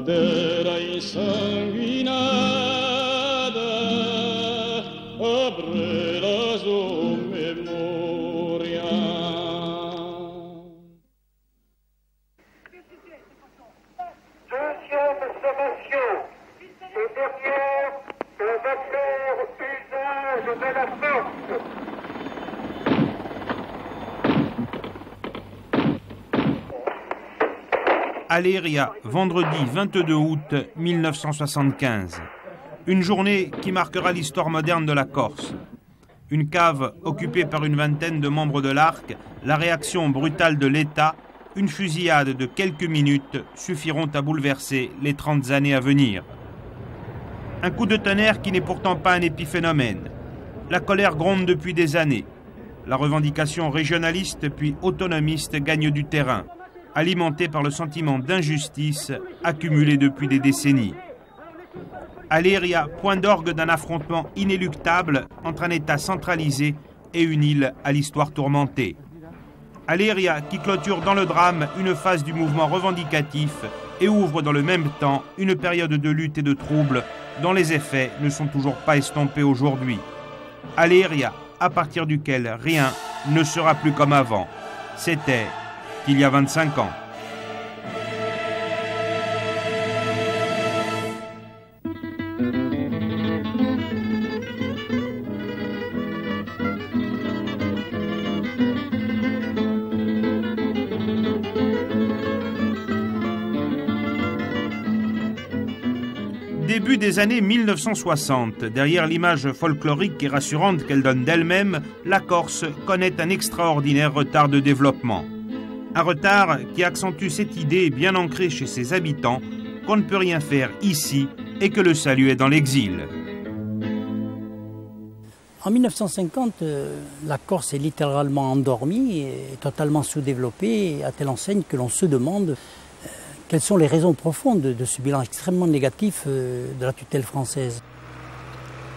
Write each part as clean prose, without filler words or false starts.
bandera insanguinata apre la sua memoria. Deuxième sommation, et dernière, on va faire usage de la force. Aléria, vendredi 22 août 1975. Une journée qui marquera l'histoire moderne de la Corse. Une cave occupée par une vingtaine de membres de l'Arc, la réaction brutale de l'État, une fusillade de quelques minutes suffiront à bouleverser les 30 années à venir. Un coup de tonnerre qui n'est pourtant pas un épiphénomène. La colère gronde depuis des années. La revendication régionaliste puis autonomiste gagne du terrain, alimentée par le sentiment d'injustice accumulé depuis des décennies. Aléria, point d'orgue d'un affrontement inéluctable entre un État centralisé et une île à l'histoire tourmentée. Aléria qui clôture dans le drame une phase du mouvement revendicatif et ouvre dans le même temps une période de lutte et de troubles dont les effets ne sont toujours pas estompés aujourd'hui. Aléria, à partir duquel rien ne sera plus comme avant. C'était il y a 25 ans. Début des années 1960, derrière l'image folklorique et rassurante qu'elle donne d'elle-même, la Corse connaît un extraordinaire retard de développement. Un retard qui accentue cette idée bien ancrée chez ses habitants qu'on ne peut rien faire ici et que le salut est dans l'exil. En 1950, la Corse est littéralement endormie et totalement sous-développée, à telle enseigne que l'on se demande quelles sont les raisons profondes de ce bilan extrêmement négatif de la tutelle française.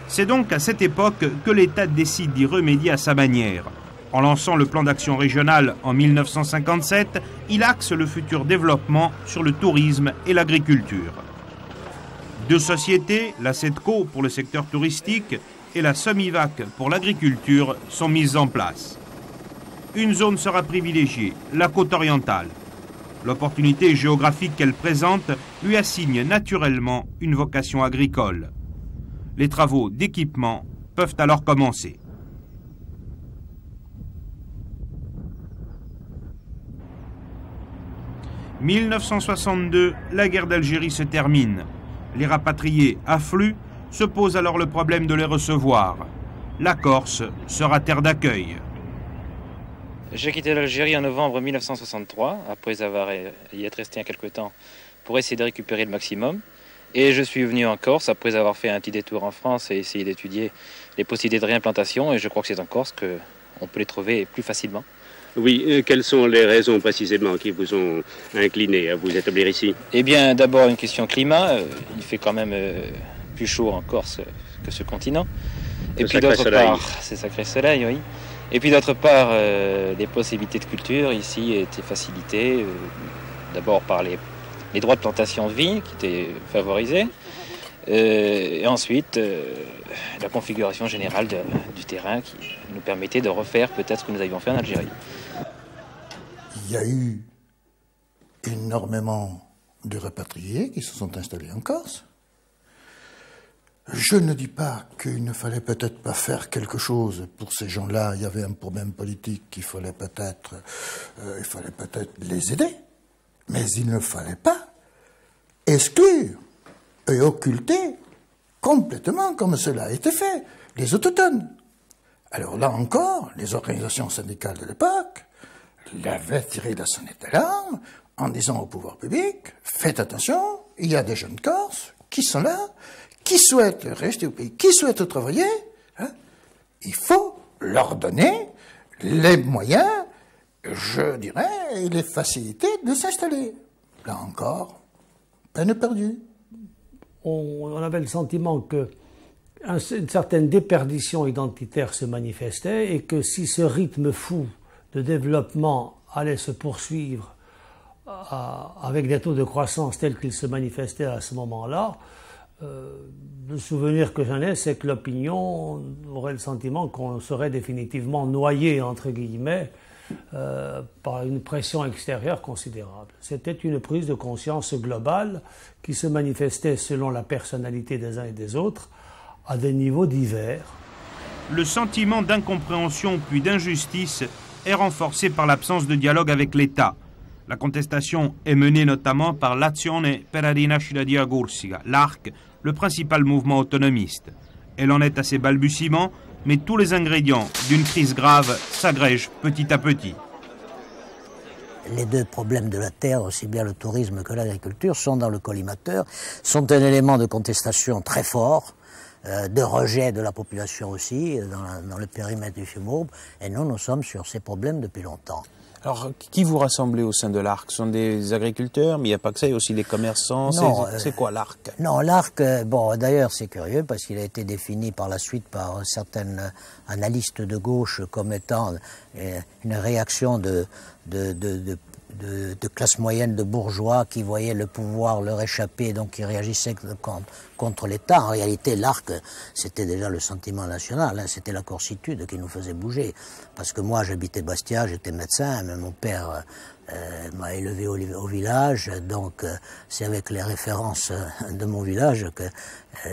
C'est donc à cette époque que l'État décide d'y remédier à sa manière. En lançant le plan d'action régional en 1957, il axe le futur développement sur le tourisme et l'agriculture. Deux sociétés, la SEDCO pour le secteur touristique et la Somivac pour l'agriculture, sont mises en place. Une zone sera privilégiée, la côte orientale. L'opportunité géographique qu'elle présente lui assigne naturellement une vocation agricole. Les travaux d'équipement peuvent alors commencer. « 1962, la guerre d'Algérie se termine. Les rapatriés affluent, se pose alors le problème de les recevoir. La Corse sera terre d'accueil. J'ai quitté l'Algérie en novembre 1963, après y être resté quelque temps pour essayer de récupérer le maximum. Et je suis venu en Corse après avoir fait un petit détour en France et essayer d'étudier les possibilités de réimplantation. Et je crois que c'est en Corse qu'on peut les trouver plus facilement. Oui, quelles sont les raisons précisément qui vous ont incliné à vous établir ici? Eh bien, d'abord une question climat. Il fait quand même plus chaud en Corse que ce continent. Et puis d'autre part, c'est sacré soleil, oui. Et puis d'autre part, les possibilités de culture ici étaient facilitées. D'abord par les droits de plantation de vignes qui étaient favorisés. Et ensuite, la configuration générale du terrain qui nous permettait de refaire peut-être ce que nous avions fait en Algérie. Il y a eu énormément de rapatriés qui se sont installés en Corse. Je ne dis pas qu'il ne fallait peut-être pas faire quelque chose pour ces gens-là. Il y avait un problème politique qu'il fallait peut-être les aider. Mais il ne fallait pas exclure et occulter complètement, comme cela a été fait, les autochtones. Alors là encore, les organisations syndicales de l'époque l'avaient tiré la sonnette d'alarme en disant au pouvoir public, faites attention, il y a des jeunes Corses qui sont là, qui souhaitent rester au pays, qui souhaitent travailler, hein, il faut leur donner les moyens, je dirais, et les facilités de s'installer. Là encore, peine perdue. On avait le sentiment qu'une certaine déperdition identitaire se manifestait et que si ce rythme fou de développement allait se poursuivre avec des taux de croissance tels qu'ils se manifestaient à ce moment-là, le souvenir que j'en ai, c'est que l'opinion aurait le sentiment qu'on serait définitivement noyé, entre guillemets, par une pression extérieure considérable. C'était une prise de conscience globale qui se manifestait selon la personnalité des uns et des autres à des niveaux divers. Le sentiment d'incompréhension puis d'injustice est renforcé par l'absence de dialogue avec l'État. La contestation est menée notamment par l'Azione per la rinascita di Agursiga, l'ARC, le principal mouvement autonomiste. Elle en est à ses balbutiements, mais tous les ingrédients d'une crise grave s'agrègent petit à petit. Les deux problèmes de la terre, aussi bien le tourisme que l'agriculture, sont dans le collimateur, sont un élément de contestation très fort, de rejet de la population aussi, dans le périmètre du FIMOB, et nous sommes sur ces problèmes depuis longtemps. Alors, qui vous rassemblez au sein de l'ARC? Ce sont des agriculteurs, mais il n'y a pas que ça, il y a aussi des commerçants. C'est quoi l'ARC? Non, l'ARC, bon, d'ailleurs, c'est curieux parce qu'il a été défini par la suite par certaines analystes de gauche comme étant une réaction de classe moyenne, de bourgeois qui voyaient le pouvoir leur échapper, donc qui réagissaient contre l'État. En réalité, l'ARC, c'était déjà le sentiment national, hein, c'était la corsitude qui nous faisait bouger. Parce que moi, j'habitais Bastia, j'étais médecin, mais mon père m'a élevé au village, donc c'est avec les références de mon village que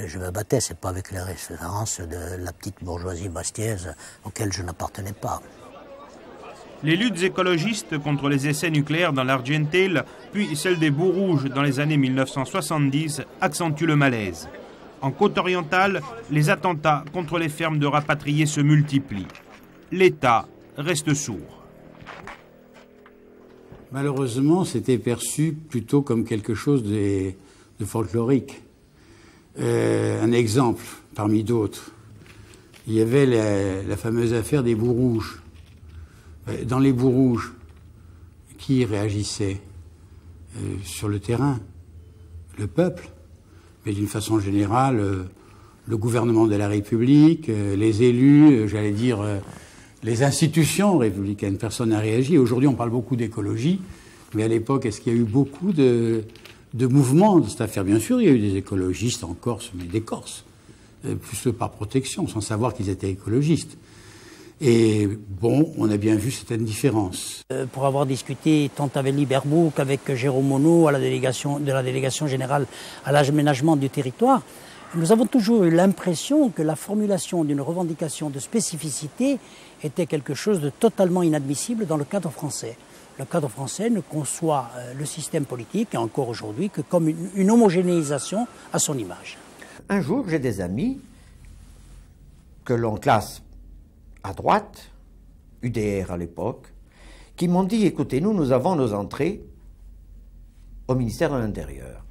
je me battais, c'est pas avec les références de la petite bourgeoisie bastiaise auquel je n'appartenais pas. Les luttes écologistes contre les essais nucléaires dans l'Argentel, puis celles des bouts rouges dans les années 1970, accentuent le malaise. En côte orientale, les attentats contre les fermes de rapatriés se multiplient. L'État reste sourd. Malheureusement, c'était perçu plutôt comme quelque chose de folklorique. Un exemple parmi d'autres. Il y avait la fameuse affaire des bouts rouges. Dans les bouts rouges, qui réagissait sur le terrain? Le peuple, mais d'une façon générale, le gouvernement de la République, les élus, j'allais dire, les institutions républicaines. Personne n'a réagi. Aujourd'hui, on parle beaucoup d'écologie, mais à l'époque, est-ce qu'il y a eu beaucoup de mouvements de cette affaire? Bien sûr, il y a eu des écologistes en Corse, mais des Corses, plus par protection, sans savoir qu'ils étaient écologistes. Et bon, on a bien vu certaines différences. Pour avoir discuté tant avec Liberbourg qu'avec Jérôme Monod de la délégation générale à l'aménagement du territoire, nous avons toujours eu l'impression que la formulation d'une revendication de spécificité était quelque chose de totalement inadmissible dans le cadre français. Le cadre français ne conçoit le système politique, et encore aujourd'hui, que comme une homogénéisation à son image. Un jour, j'ai des amis que l'on classe à droite, UDR à l'époque, qui m'ont dit, écoutez, nous avons nos entrées au ministère de l'Intérieur.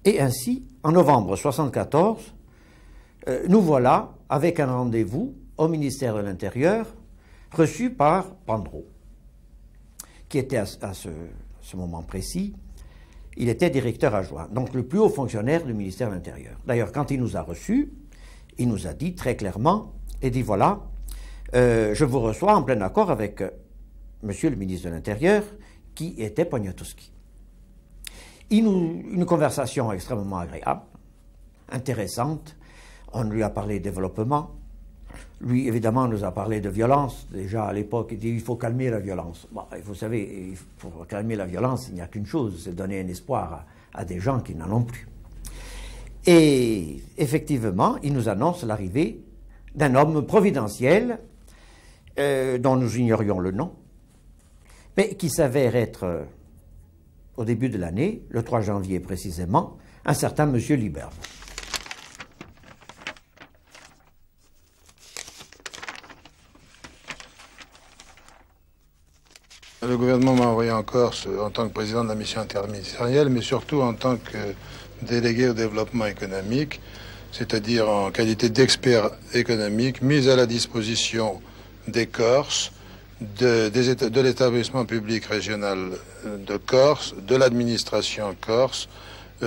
Et ainsi, en novembre 1974, nous voilà avec un rendez-vous au ministère de l'Intérieur, reçu par Pandro, qui était à ce moment précis, il était directeur adjoint, donc le plus haut fonctionnaire du ministère de l'Intérieur. D'ailleurs, quand il nous a reçus, il nous a dit très clairement, et dit voilà, je vous reçois en plein accord avec monsieur le ministre de l'Intérieur, qui était Poniatowski. Une conversation extrêmement agréable, intéressante. On lui a parlé de développement. Lui, évidemment, nous a parlé de violence. Déjà, à l'époque, il dit il faut calmer la violence. Bon, vous savez, pour calmer la violence, il n'y a qu'une chose, c'est donner un espoir à des gens qui n'en ont plus. Et effectivement, il nous annonce l'arrivée d'un homme providentiel dont nous ignorions le nom, mais qui s'avère être, au début de l'année, le 3 janvier précisément, un certain monsieur Liberbourg. Le gouvernement m'a envoyé en Corse en tant que président de la mission interministérielle, mais surtout en tant que délégué au développement économique, c'est-à-dire en qualité d'expert économique, mis à la disposition des Corses, de l'établissement public régional de Corse, de l'administration corse,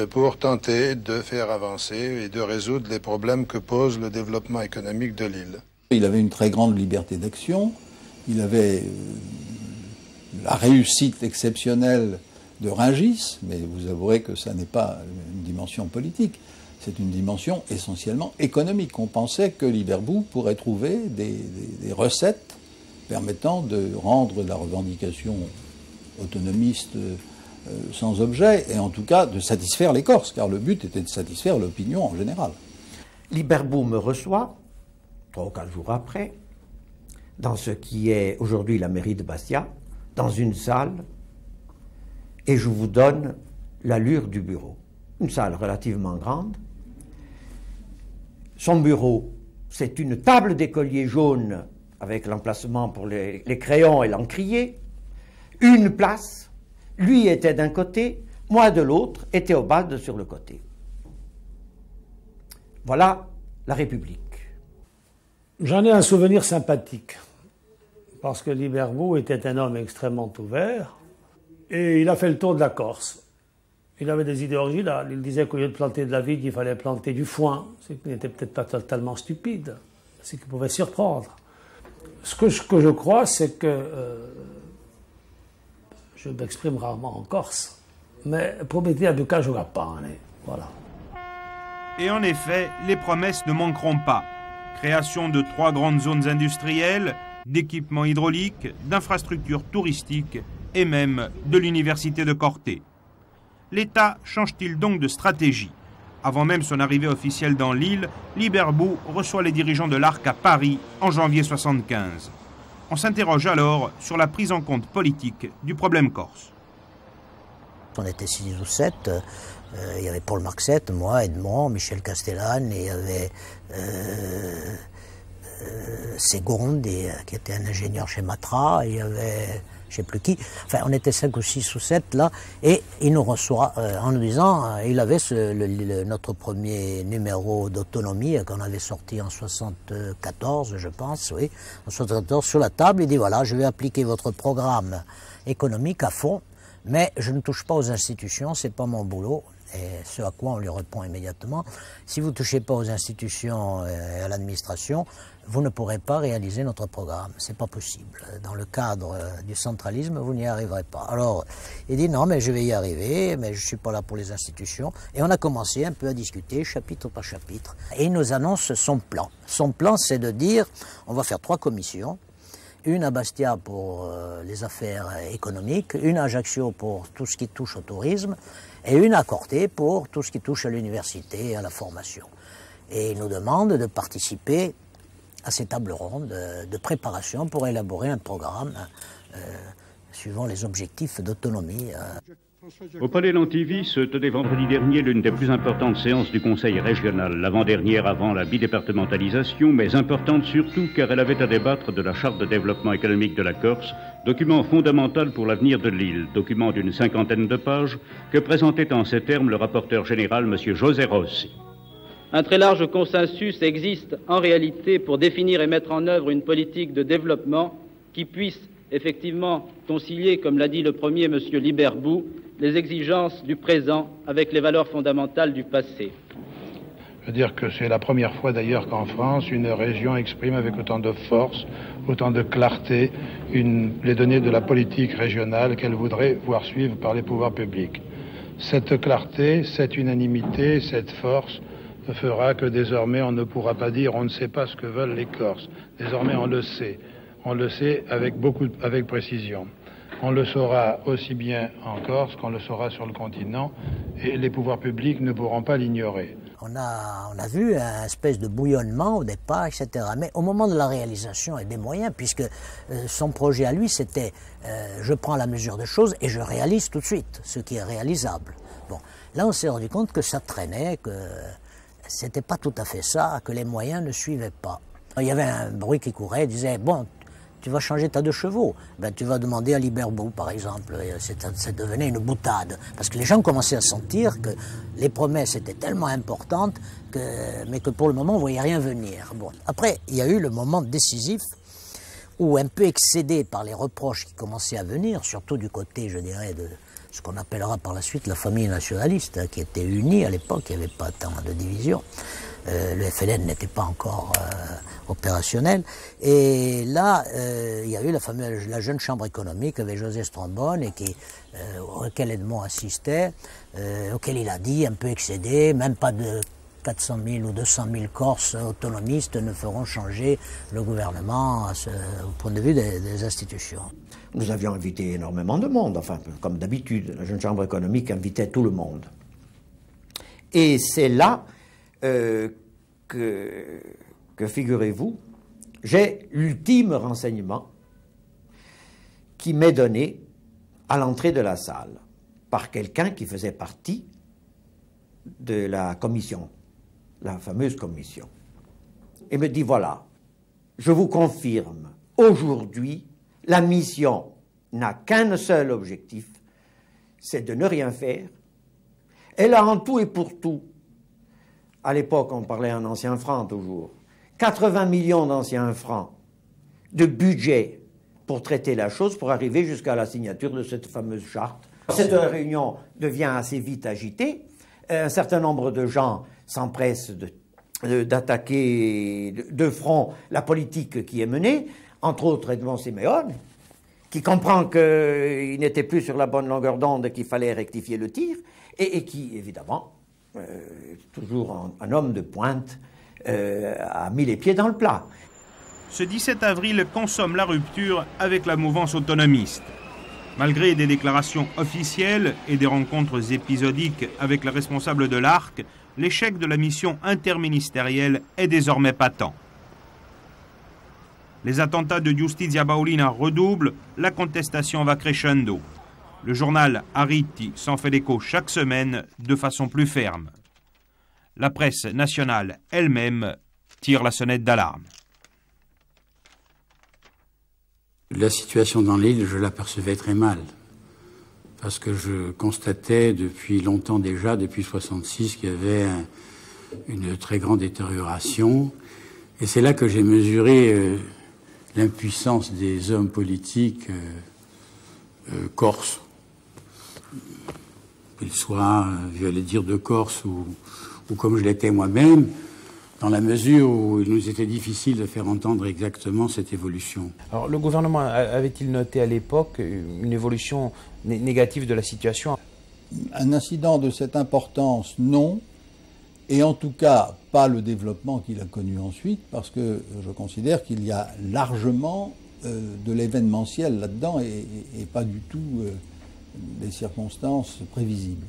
pour tenter de faire avancer et de résoudre les problèmes que pose le développement économique de l'île. Il avait une très grande liberté d'action, il avait la réussite exceptionnelle de Rungis, mais vous avouerez que ça n'est pas une dimension politique, c'est une dimension essentiellement économique. On pensait que Liberbou pourrait trouver des recettes permettant de rendre la revendication autonomiste sans objet, et en tout cas de satisfaire les Corses, car le but était de satisfaire l'opinion en général. Liberbou me reçoit, 3 ou 4 jours après, dans ce qui est aujourd'hui la mairie de Bastia, dans une salle, et je vous donne l'allure du bureau. Une salle relativement grande. Son bureau, c'est une table d'écolier jaune avec l'emplacement pour les crayons et l'encrier, une place, lui était d'un côté, moi de l'autre, Théobald sur le côté. Voilà la République. J'en ai un souvenir sympathique, parce que Liberbou était un homme extrêmement ouvert, et il a fait le tour de la Corse. Il avait des idées originales. Il disait qu'au lieu de planter de la vigne, il fallait planter du foin, ce qui n'était peut-être pas totalement stupide, ce qui pouvait surprendre. Ce que je crois, c'est que je m'exprime rarement en Corse, mais promettez à Bucca, je ne pas, voilà. Et en effet, les promesses ne manqueront pas. Création de 3 grandes zones industrielles, d'équipements hydrauliques, d'infrastructures touristiques et même de l'université de Corté. L'État change-t-il donc de stratégie? Avant même son arrivée officielle dans l'île, Liberbou reçoit les dirigeants de l'Arc à Paris en janvier 1975. On s'interroge alors sur la prise en compte politique du problème corse. On était 6 ou 7, il y avait Paul Marxette, moi, Edmond, Michel Castellane, et il y avait Ségonde, qui était un ingénieur chez Matra, et il y avait je ne sais plus qui, enfin on était 5 ou 6 ou 7 là, et il nous reçoit en nous disant, il avait notre premier numéro d'autonomie qu'on avait sorti en 74, je pense, oui, en 74, sur la table, il dit voilà, je vais appliquer votre programme économique à fond, mais je ne touche pas aux institutions, c'est pas mon boulot. Et ce à quoi on lui répond immédiatement, si vous ne touchez pas aux institutions et à l'administration, vous ne pourrez pas réaliser notre programme. C'est pas possible. Dans le cadre du centralisme, vous n'y arriverez pas. Alors, il dit non, mais je vais y arriver, mais je ne suis pas là pour les institutions. Et on a commencé un peu à discuter, chapitre par chapitre. Et il nous annonce son plan. Son plan, c'est de dire, on va faire 3 commissions. Une à Bastia pour les affaires économiques, une à Ajaccio pour tout ce qui touche au tourisme, et une à Corté pour tout ce qui touche à l'université et à la formation. Et il nous demande de participer à ces tables rondes de préparation pour élaborer un programme suivant les objectifs d'autonomie. Au Palais Lantivy se tenait vendredi dernier l'une des plus importantes séances du Conseil régional, l'avant-dernière avant la bidépartementalisation, mais importante surtout car elle avait à débattre de la Charte de développement économique de la Corse, document fondamental pour l'avenir de l'île, document d'une 50aine de pages que présentait en ces termes le rapporteur général, M. José Rossi. Un très large consensus existe en réalité pour définir et mettre en œuvre une politique de développement qui puisse effectivement concilier, comme l'a dit le premier, M. Liberbou, les exigences du présent avec les valeurs fondamentales du passé. Je veux dire que c'est la première fois d'ailleurs qu'en France, une région exprime avec autant de force, autant de clarté, les données de la politique régionale qu'elle voudrait voir suivre par les pouvoirs publics. Cette clarté, cette unanimité, cette force fera que désormais on ne pourra pas dire on ne sait pas ce que veulent les Corses. Désormais on le sait. On le sait avec précision. On le saura aussi bien en Corse qu'on le saura sur le continent et les pouvoirs publics ne pourront pas l'ignorer. On a vu un espèce de bouillonnement au départ, etc. Mais au moment de la réalisation et des moyens, puisque son projet à lui, c'était je prends la mesure des choses et je réalise tout de suite ce qui est réalisable. Bon, là on s'est rendu compte que ça traînait, que c'était pas tout à fait ça, que les moyens ne suivaient pas. Il y avait un bruit qui courait, il disait bon, tu vas changer ta 2 chevaux, ben, tu vas demander à Liberbou, par exemple. Ça devenait une boutade. Parce que les gens commençaient à sentir que les promesses étaient tellement importantes, mais que pour le moment, on ne voyait rien venir. Bon. Après, il y a eu le moment décisif où, un peu excédé par les reproches qui commençaient à venir, surtout du côté, je dirais, de ce qu'on appellera par la suite la famille nationaliste, hein, qui était unie à l'époque, il n'y avait pas tant de divisions. Le FLN n'était pas encore opérationnel. Et là, il y a eu la jeune chambre économique avec José Strombone, et auquel Edmond assistait, auquel il a dit, un peu excédé, même pas de 400 000 ou 200 000 Corses autonomistes ne feront changer le gouvernement au point de vue des institutions. Nous avions invité énormément de monde, enfin, comme d'habitude, la jeune chambre économique invitait tout le monde. Et c'est là que figurez-vous, j'ai l'ultime renseignement qui m'est donné à l'entrée de la salle par quelqu'un qui faisait partie de la commission, la fameuse commission, et me dit, voilà, je vous confirme, aujourd'hui, la mission n'a qu'un seul objectif, c'est de ne rien faire. Elle a en tout et pour tout, à l'époque on parlait en anciens francs toujours, 80 millions d'anciens francs de budget pour traiter la chose, pour arriver jusqu'à la signature de cette fameuse charte. Cette réunion devient assez vite agitée. Un certain nombre de gens s'empressent d'attaquer de front la politique qui est menée, entre autres Edmond Siméon, qui comprend qu'il n'était plus sur la bonne longueur d'onde et qu'il fallait rectifier le tir, et qui, évidemment, toujours un homme de pointe, a mis les pieds dans le plat. Ce 17 avril consomme la rupture avec la mouvance autonomiste. Malgré des déclarations officielles et des rencontres épisodiques avec les responsables de l'ARC, l'échec de la mission interministérielle est désormais patent. Les attentats de Giustizia Baulina redoublent, la contestation va crescendo. Le journal Arritti s'en fait l'écho chaque semaine de façon plus ferme. La presse nationale elle-même tire la sonnette d'alarme. La situation dans l'île, je l'apercevais très mal, parce que je constatais depuis longtemps déjà, depuis 1966, qu'il y avait une très grande détérioration. Et c'est là que j'ai mesuré l'impuissance des hommes politiques corses, qu'ils soient, j'allais dire, de Corse ou comme je l'étais moi-même, dans la mesure où il nous était difficile de faire entendre exactement cette évolution. Alors le gouvernement avait-il noté à l'époque une évolution négative de la situation? Un incident de cette importance, non, et en tout cas pas le développement qu'il a connu ensuite, parce que je considère qu'il y a largement de l'événementiel là-dedans et pas du tout des circonstances prévisibles.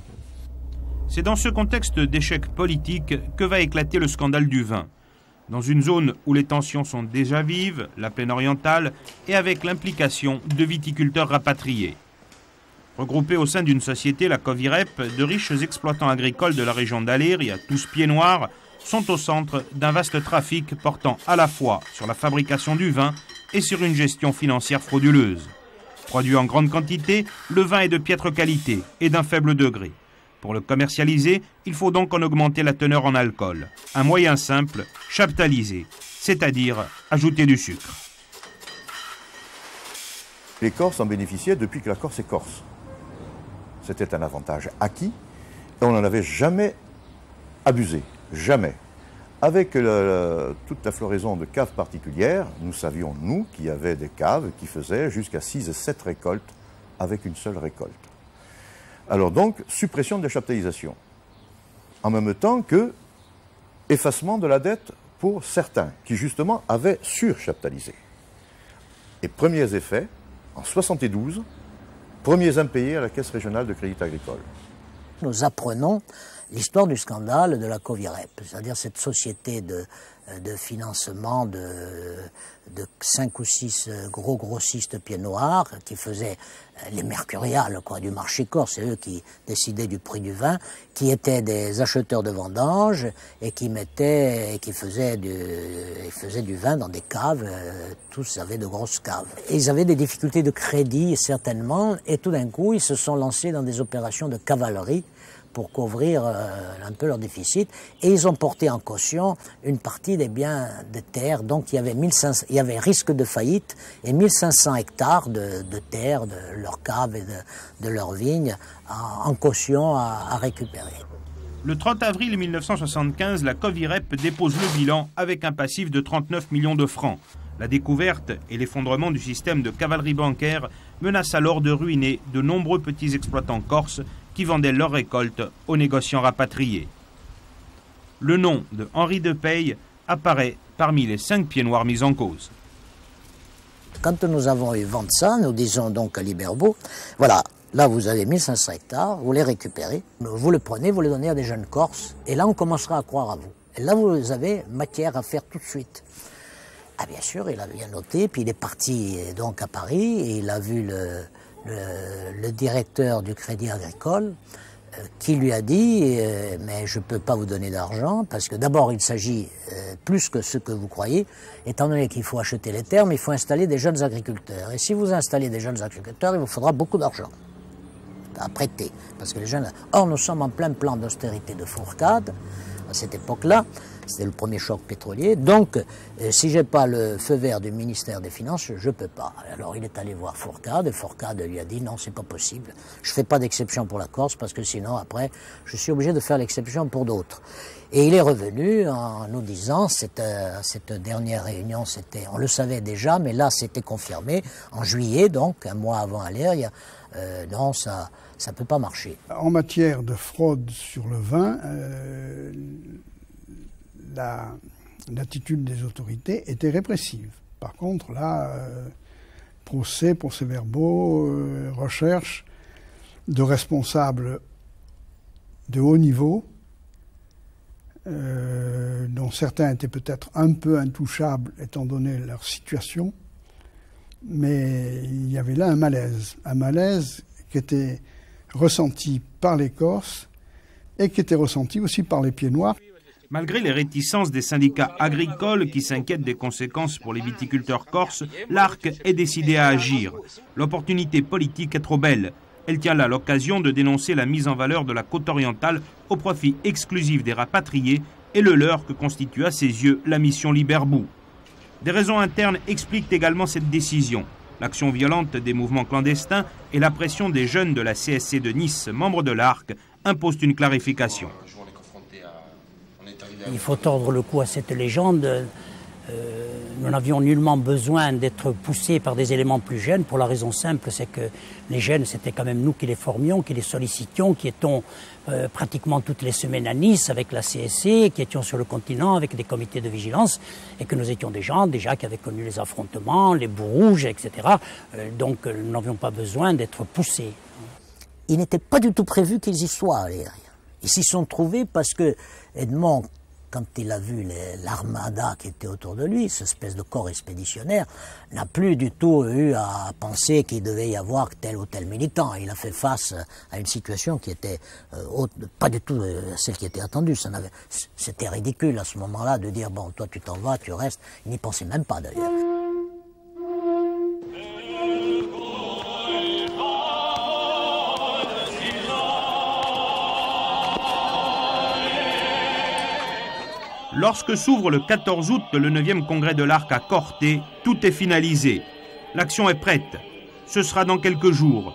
C'est dans ce contexte d'échec politique que va éclater le scandale du vin. Dans une zone où les tensions sont déjà vives, la plaine orientale, et avec l'implication de viticulteurs rapatriés. Regroupés au sein d'une société, la Covirep, de riches exploitants agricoles de la région d'Aléria, tous pieds noirs, sont au centre d'un vaste trafic portant à la fois sur la fabrication du vin et sur une gestion financière frauduleuse. Produit en grande quantité, le vin est de piètre qualité et d'un faible degré. Pour le commercialiser, il faut donc en augmenter la teneur en alcool. Un moyen simple, chaptaliser, c'est-à-dire ajouter du sucre. Les Corses en bénéficiaient depuis que la Corse est Corse. C'était un avantage acquis et on n'en avait jamais abusé, jamais. Avec toute la floraison de caves particulières, nous savions, nous, qu'il y avait des caves qui faisaient jusqu'à 6 et 7 récoltes avec une seule récolte. Alors donc, suppression de la chaptalisation. En même temps que effacement de la dette pour certains qui justement avaient surchaptalisé. Et premiers effets, en 1972, premiers impayés à la Caisse régionale de crédit agricole. Nous apprenons l'histoire du scandale de la Covirep, c'est-à-dire cette société de financement de 5 ou 6 gros grossistes pieds noirs qui faisaient les mercuriales du marché corse, c'est eux qui décidaient du prix du vin, qui étaient des acheteurs de vendanges et qui faisaient du vin dans des caves, tous avaient de grosses caves. Et ils avaient des difficultés de crédit certainement, et tout d'un coup ils se sont lancés dans des opérations de cavalerie pour couvrir un peu leur déficit. Et ils ont porté en caution une partie des biens de terre. Donc il y avait risque de faillite et 1500 hectares de terre, de leurs caves et de leurs vignes en caution à récupérer. Le 30 avril 1975, la Covirep dépose le bilan avec un passif de 39 millions de francs. La découverte et l'effondrement du système de cavalerie bancaire menacent alors de ruiner de nombreux petits exploitants corses qui vendaient leurs récoltes aux négociants rapatriés. Le nom de Henri de Peille apparaît parmi les 5 pieds noirs mis en cause. Quand nous avons eu vent de ça, nous disons donc à Liberbou, voilà, là vous avez 1500 hectares, vous les récupérez, vous le prenez, vous les donnez à des jeunes Corses, et là on commencera à croire à vous. Et là vous avez matière à faire tout de suite. Ah bien sûr, il a bien noté, puis il est parti donc à Paris, et il a vu le directeur du Crédit Agricole, qui lui a dit mais je ne peux pas vous donner d'argent parce que d'abord il s'agit plus que ce que vous croyez, étant donné qu'il faut acheter les terres, mais il faut installer des jeunes agriculteurs. Et si vous installez des jeunes agriculteurs, il vous faudra beaucoup d'argent à prêter. Parce que les jeunes... Or, nous sommes en plein plan d'austérité de Fourcade, à cette époque-là, c'était le premier choc pétrolier, donc si je n'ai pas le feu vert du ministère des Finances, je ne peux pas. Alors il est allé voir Fourcade, et Fourcade lui a dit non, c'est pas possible, je ne fais pas d'exception pour la Corse, parce que sinon après, je suis obligé de faire l'exception pour d'autres. Et il est revenu en nous disant, cette dernière réunion, on le savait déjà, mais là c'était confirmé, en juillet, donc un mois avant Aléria, non, ça ne peut pas marcher. En matière de fraude sur le vin, l'attitude des autorités était répressive. Par contre, là, procès-verbaux, recherche de responsables de haut niveau, dont certains étaient peut-être un peu intouchables étant donné leur situation, mais il y avait là un malaise qui était ressenti par les Corses et qui était ressenti aussi par les pieds noirs. Malgré les réticences des syndicats agricoles qui s'inquiètent des conséquences pour les viticulteurs corses, l'ARC est décidé à agir. L'opportunité politique est trop belle. Elle tient là l'occasion de dénoncer la mise en valeur de la côte orientale au profit exclusif des rapatriés et le leurre que constitue à ses yeux la mission Liberbou. Des raisons internes expliquent également cette décision. L'action violente des mouvements clandestins et la pression des jeunes de la CSC de Nice, membres de l'ARC, imposent une clarification. Il faut tordre le cou à cette légende. Nous n'avions nullement besoin d'être poussés par des éléments plus jeunes, pour la raison simple, c'est que les jeunes, c'était quand même nous qui les formions, qui les sollicitions, qui étions pratiquement toutes les semaines à Nice avec la CSC, qui étions sur le continent avec des comités de vigilance, et que nous étions des gens déjà qui avaient connu les affrontements, les bouts rouges, etc. Donc nous n'avions pas besoin d'être poussés. Il n'était pas du tout prévu qu'ils y soient allés. Ils s'y sont trouvés parce que Edmond, quand il a vu l'armada qui était autour de lui, cette espèce de corps expéditionnaire, n'a plus du tout eu à penser qu'il devait y avoir tel ou tel militant. Il a fait face à une situation qui était pas du tout celle qui était attendue. C'était ridicule à ce moment-là de dire, bon, toi tu t'en vas, tu restes. Il n'y pensait même pas d'ailleurs. Lorsque s'ouvre le 14 août le 9e congrès de l'ARC à Corté, tout est finalisé. L'action est prête. Ce sera dans quelques jours.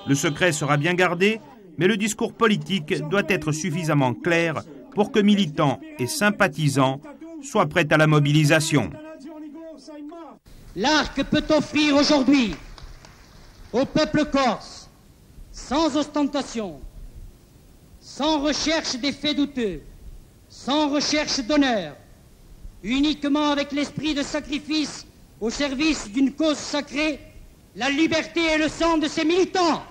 Le secret sera bien gardé, mais le discours politique doit être suffisamment clair pour que militants et sympathisants soient prêts à la mobilisation. L'ARC peut offrir aujourd'hui au peuple corse, sans ostentation, sans recherche des faits douteux, sans recherche d'honneur, uniquement avec l'esprit de sacrifice au service d'une cause sacrée, la liberté et le sang de ses militants.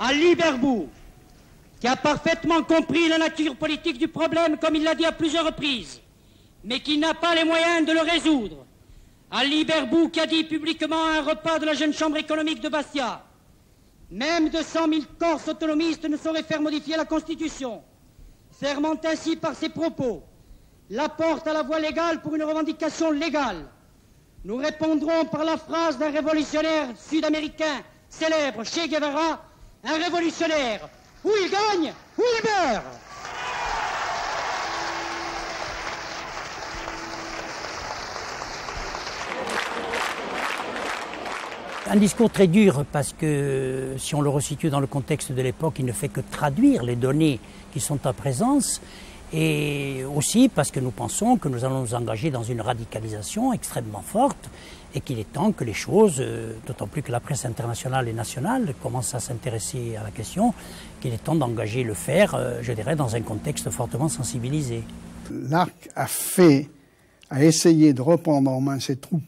À Liberbou, qui a parfaitement compris la nature politique du problème, comme il l'a dit à plusieurs reprises, mais qui n'a pas les moyens de le résoudre. À Liberbou, qui a dit publiquement à un repas de la Jeune Chambre économique de Bastia, même 200 000 Corses autonomistes ne sauraient faire modifier la Constitution, fermant ainsi par ses propos la porte à la voie légale pour une revendication légale. Nous répondrons par la phrase d'un révolutionnaire sud-américain célèbre Che Guevara, un révolutionnaire. Ou il gagne, ou il meurt. Un discours très dur parce que si on le resitue dans le contexte de l'époque, il ne fait que traduire les données qui sont en présence et aussi parce que nous pensons que nous allons nous engager dans une radicalisation extrêmement forte et qu'il est temps que les choses, d'autant plus que la presse internationale et nationale commence à s'intéresser à la question, qu'il est temps d'engager le fer, je dirais, dans un contexte fortement sensibilisé. L'ARC a essayé de reprendre en main ses troupes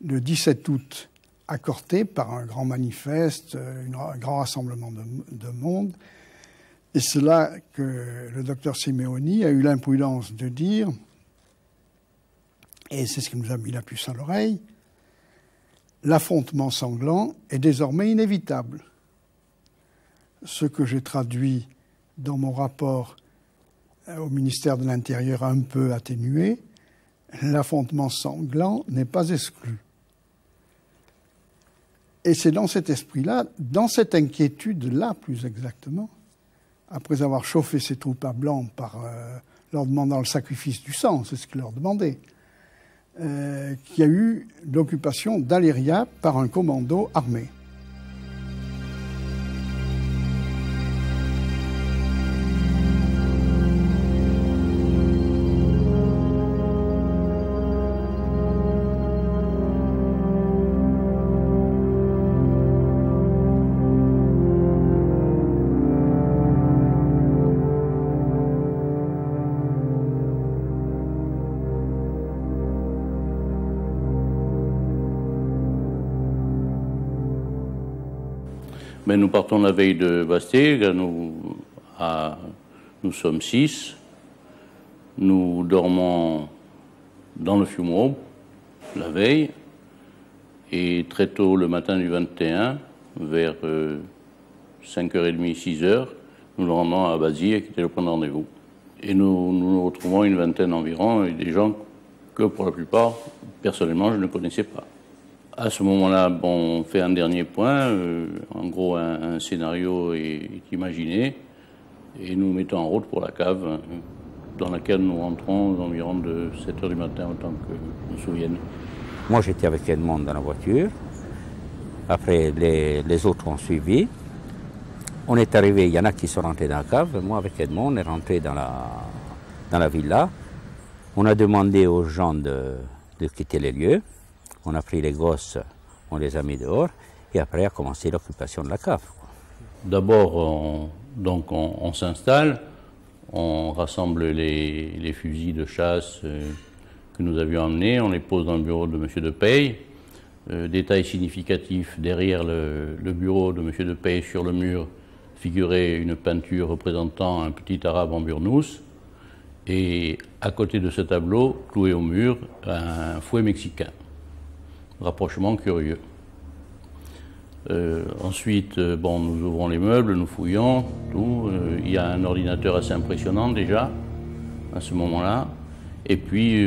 le 17 août à Corté par un grand manifeste, un grand rassemblement de monde. Et c'est là que le docteur Simeoni a eu l'imprudence de dire, et c'est ce qui nous a mis la puce à l'oreille, l'affrontement sanglant est désormais inévitable. Ce que j'ai traduit dans mon rapport au ministère de l'Intérieur un peu atténué, l'affrontement sanglant n'est pas exclu. Et c'est dans cet esprit-là, dans cette inquiétude-là plus exactement, après avoir chauffé ses troupes à blanc par leur demandant le sacrifice du sang, c'est ce qu'ils leur demandaient, qu'il y a eu l'occupation d'Aléria par un commando armé. Mais nous partons la veille de Bastille, nous sommes 6. Nous dormons dans le fumeau la veille. Et très tôt le matin du 21, vers 5h30, 6h, nous nous rendons à Basille, qui était le point de rendez-vous. Et nous retrouvons une vingtaine environ, et des gens que pour la plupart, personnellement, je ne connaissais pas. À ce moment-là, on fait un dernier point. En gros, un scénario est imaginé et nous mettons en route pour la cave dans laquelle nous rentrons aux environs de 7h du matin, autant que je me souvienne. Moi, j'étais avec Edmond dans la voiture. Après, les autres ont suivi. On est arrivé, il y en a qui sont rentrés dans la cave. Moi, avec Edmond, on est rentré dans la villa. On a demandé aux gens de quitter les lieux. On a pris les gosses, on les a mis dehors, et après a commencé l'occupation de la cave. D'abord, on s'installe, on rassemble les fusils de chasse que nous avions emmenés, on les pose dans le bureau de M. Depeille. Détail significatif, derrière le bureau de M. Depeille, sur le mur, figurait une peinture représentant un petit arabe en burnous, et à côté de ce tableau, cloué au mur, un fouet mexicain. Rapprochement curieux. Ensuite, nous ouvrons les meubles, nous fouillons, tout. Il y a un ordinateur assez impressionnant déjà, à ce moment-là. Et puis,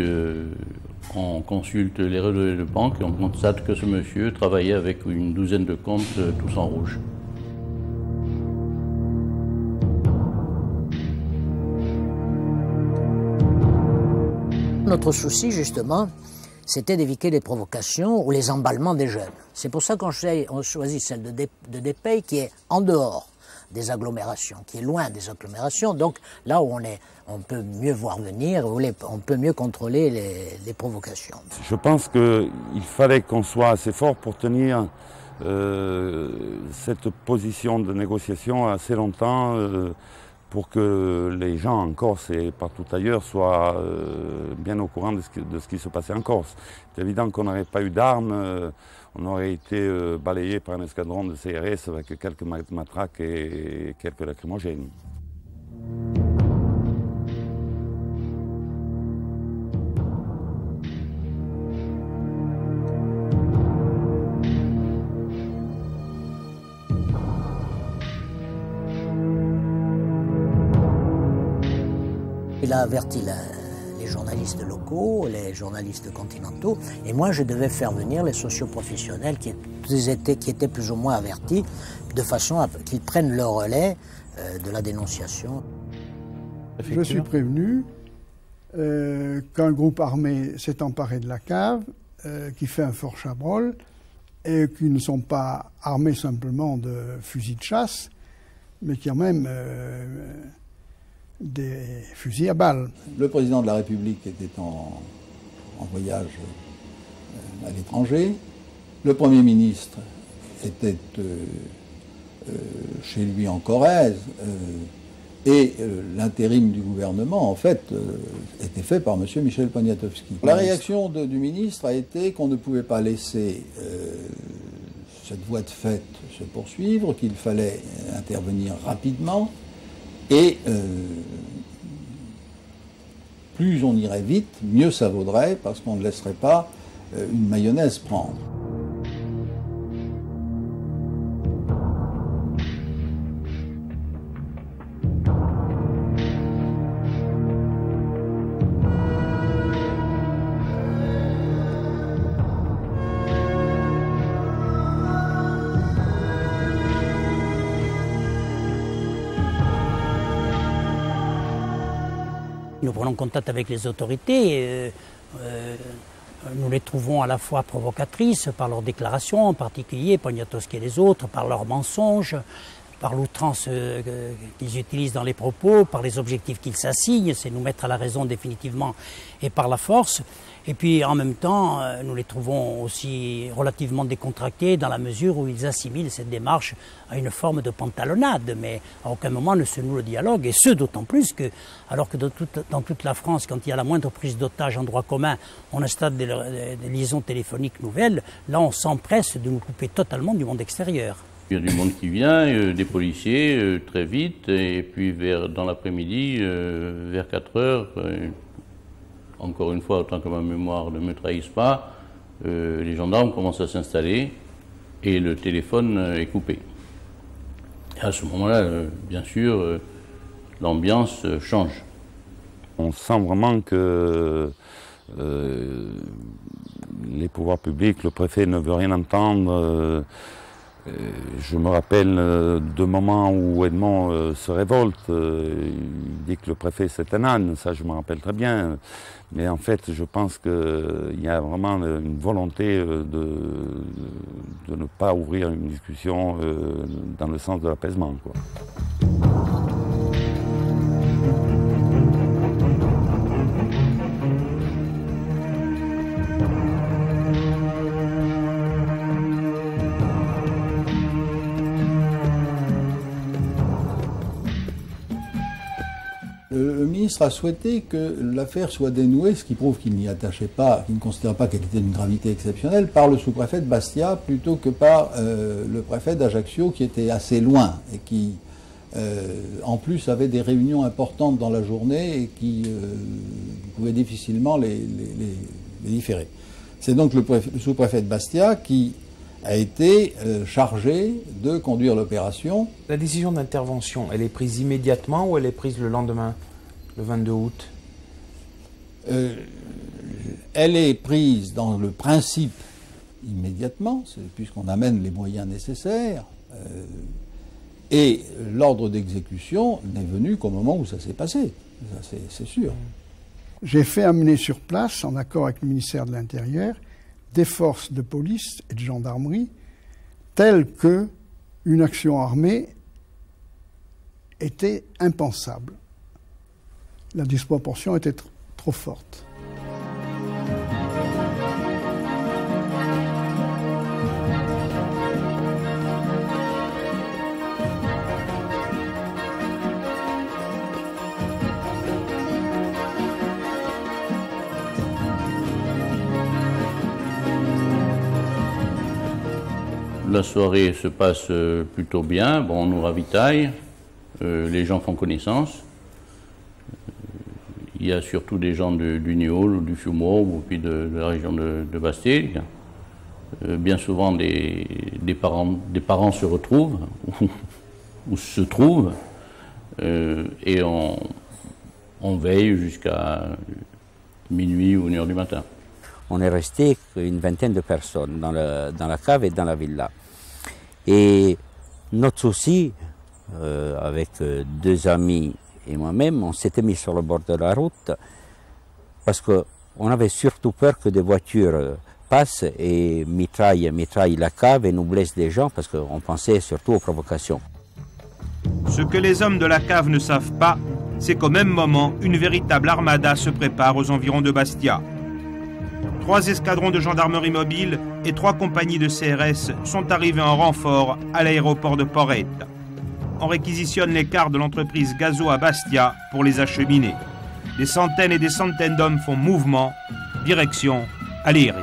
on consulte les relevés de banque et on constate que ce monsieur travaillait avec une douzaine de comptes, tous en rouge. Notre souci, justement, c'était d'éviter les provocations ou les emballements des jeunes. C'est pour ça qu'on choisit celle de Depeille qui est en dehors des agglomérations, qui est loin des agglomérations, donc là où on peut mieux voir venir, où on peut mieux contrôler les provocations. Je pense qu'il fallait qu'on soit assez fort pour tenir cette position de négociation assez longtemps, pour que les gens en Corse et partout ailleurs soient bien au courant de ce qui se passait en Corse. C'est évident qu'on n'aurait pas eu d'armes, on aurait été balayé par un escadron de CRS avec quelques matraques et quelques lacrymogènes. Il a averti les journalistes locaux, les journalistes continentaux, et moi je devais faire venir les socioprofessionnels qui étaient plus ou moins avertis, de façon à qu'ils prennent le relais de la dénonciation. Je suis prévenu qu'un groupe armé s'est emparé de la cave, qui fait un fort Chabrol, et qui ne sont pas armés simplement de fusils de chasse, mais qui ont même des fusils à balles. Le président de la République était en voyage à l'étranger. Le Premier ministre était chez lui en Corrèze. Et l'intérim du gouvernement, en fait, était fait par M. Michel Poniatowski. La réaction du ministre a été qu'on ne pouvait pas laisser cette voie de fait se poursuivre, qu'il fallait intervenir rapidement, et plus on irait vite, mieux ça vaudrait, parce qu'on ne laisserait pas une mayonnaise prendre. Nous prenons contact avec les autorités, nous les trouvons à la fois provocatrices par leurs déclarations, en particulier Poniatowski et les autres, par leurs mensonges, par l'outrance qu'ils utilisent dans les propos, par les objectifs qu'ils s'assignent, c'est nous mettre à la raison définitivement, et par la force. Et puis en même temps, nous les trouvons aussi relativement décontractés dans la mesure où ils assimilent cette démarche à une forme de pantalonnade, mais à aucun moment ne se noue le dialogue, et ce d'autant plus que, alors que dans toute la France, quand il y a la moindre prise d'otage en droit commun, on installe des liaisons téléphoniques nouvelles, là on s'empresse de nous couper totalement du monde extérieur. Il y a du monde qui vient, des policiers très vite, et puis dans l'après-midi, vers 4 heures, encore une fois, autant que ma mémoire ne me trahisse pas, les gendarmes commencent à s'installer et le téléphone est coupé. Et à ce moment-là, bien sûr, l'ambiance change. On sent vraiment que les pouvoirs publics, le préfet ne veut rien entendre. Je me rappelle de moments où Edmond se révolte, il dit que le préfet c'est un âne, ça je me rappelle très bien, mais en fait je pense qu'il y a vraiment une volonté de ne pas ouvrir une discussion dans le sens de l'apaisement, quoi. Le ministre a souhaité que l'affaire soit dénouée, ce qui prouve qu'il n'y attachait pas, qu'il ne considère pas qu'elle était d'une gravité exceptionnelle, par le sous-préfet de Bastia plutôt que par le préfet d'Ajaccio qui était assez loin et qui, en plus, avait des réunions importantes dans la journée et qui pouvait difficilement les différer. C'est donc le sous-préfet de Bastia qui a été chargé de conduire l'opération. La décision d'intervention, elle est prise immédiatement ou elle est prise le lendemain, le 22 août? Elle est prise dans le principe immédiatement, puisqu'on amène les moyens nécessaires, et l'ordre d'exécution n'est venu qu'au moment où ça s'est passé, c'est sûr. J'ai fait amener sur place, en accord avec le ministère de l'Intérieur, des forces de police et de gendarmerie telles que une action armée était impensable. La disproportion était trop forte. La soirée se passe plutôt bien, bon, on nous ravitaille, les gens font connaissance. Il y a surtout des gens du Niol, du Fiumorbe, ou puis de la région de Bastille. Bien souvent, des parents se retrouvent, ou se trouvent, et on veille jusqu'à minuit ou 1h du matin. On est resté une vingtaine de personnes dans la cave et dans la villa. Et notre souci, avec deux amis et moi-même, on s'était mis sur le bord de la route parce qu'on avait surtout peur que des voitures passent et mitraillent la cave et nous blessent des gens parce qu'on pensait surtout aux provocations. Ce que les hommes de la cave ne savent pas, c'est qu'au même moment, une véritable armada se prépare aux environs de Bastia. 3 escadrons de gendarmerie mobile et 3 compagnies de CRS sont arrivés en renfort à l'aéroport de Porrette. On réquisitionne les cars de l'entreprise Gazo à Bastia pour les acheminer. Des centaines et des centaines d'hommes font mouvement, direction Aligre.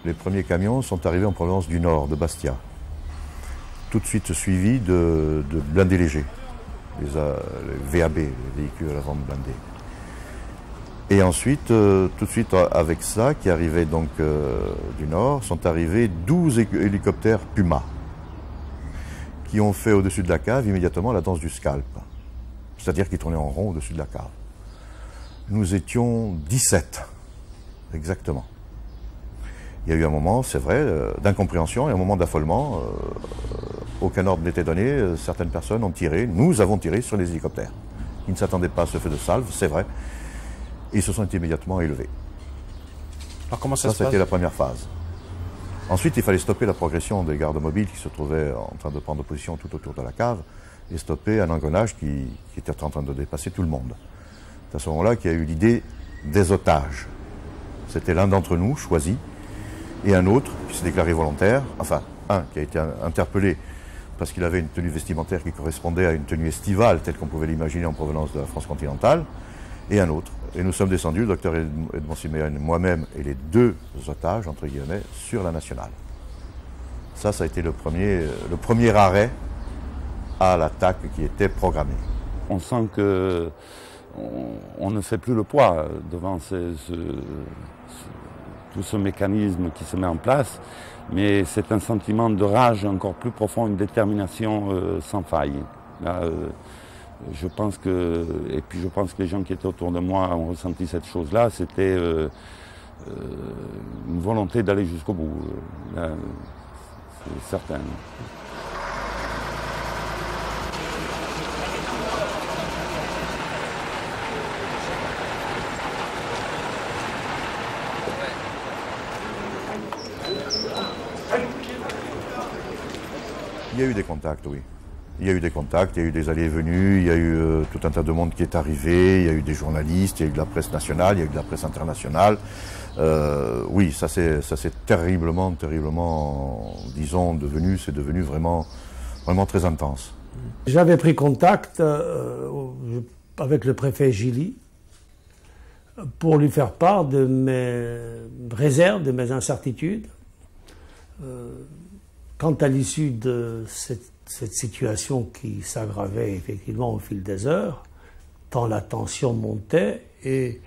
Les premiers camions sont arrivés en provenance du nord, de Bastia. Tout de suite suivis de blindés légers, les VAB, les véhicules à l'avant blindés. Et ensuite, tout de suite avec ça, qui arrivait donc du nord, sont arrivés 12 hélicoptères Puma, qui ont fait au-dessus de la cave immédiatement la danse du scalp. C'est-à-dire qu'ils tournaient en rond au-dessus de la cave. Nous étions 17, exactement. Il y a eu un moment, c'est vrai, d'incompréhension et un moment d'affolement. Aucun ordre n'était donné. Certaines personnes ont tiré. Nous avons tiré sur les hélicoptères. Ils ne s'attendaient pas à ce feu de salve, c'est vrai. Ils se sont immédiatement élevés. Alors comment ça se passe ? Ça, c'était la première phase. Ensuite, il fallait stopper la progression des gardes mobiles qui se trouvaient en train de prendre position tout autour de la cave et stopper un engrenage qui était en train de dépasser tout le monde. C'est à ce moment-là qu'il y a eu l'idée des otages. C'était l'un d'entre nous, choisi, et un autre qui s'est déclaré volontaire, enfin, un qui a été interpellé parce qu'il avait une tenue vestimentaire qui correspondait à une tenue estivale, telle qu'on pouvait l'imaginer en provenance de la France continentale, et un autre. Et nous sommes descendus, le docteur Edmond Siméon, moi-même et les 2 otages, entre guillemets, sur la nationale. Ça a été le premier arrêt à l'attaque qui était programmée. On sent que on ne fait plus le poids devant tout ce mécanisme qui se met en place, mais c'est un sentiment de rage encore plus profond, une détermination sans faille. Là, je pense que les gens qui étaient autour de moi ont ressenti cette chose-là, c'était une volonté d'aller jusqu'au bout, c'est certain. Il y a eu des contacts, oui. Il y a eu des contacts, il y a eu des allées et venues, il y a eu tout un tas de monde qui est arrivé, il y a eu des journalistes, il y a eu de la presse nationale, il y a eu de la presse internationale. Oui, ça c'est terriblement, disons, c'est devenu vraiment très intense. J'avais pris contact avec le préfet Gilly pour lui faire part de mes réserves, de mes incertitudes. Quant à l'issue de cette situation qui s'aggravait effectivement au fil des heures, tant la tension montait et